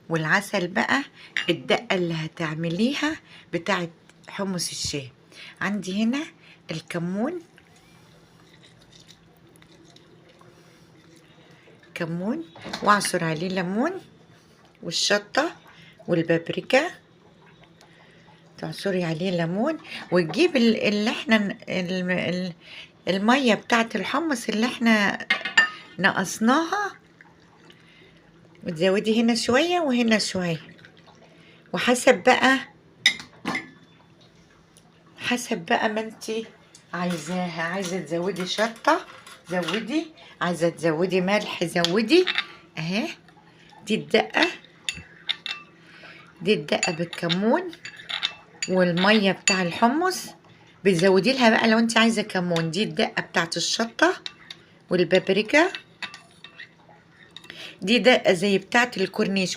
والعسل بقى الدقة اللي هتعمليها بتاعت حمص الشام. عندي هنا الكمون، واعصر عليه ليمون، والشطة والبابريكا تعصري عليه ليمون، وتجيب اللي احنا المية بتاعت الحمص اللي احنا نقصناها، وتزودي هنا شوية وهنا شوية، وحسب بقى ما انتي عايزاها. عايزة تزودي شطة زودي، عايزة تزودي ملح زودي. اهي دي الدقة بالكمون والمية بتاع الحمص، بتزودي لها بقى لو انت عايزة كمون. دي الدقة بتاعت الشطة والبابريكا، دي دقة زي بتاعت الكورنيش.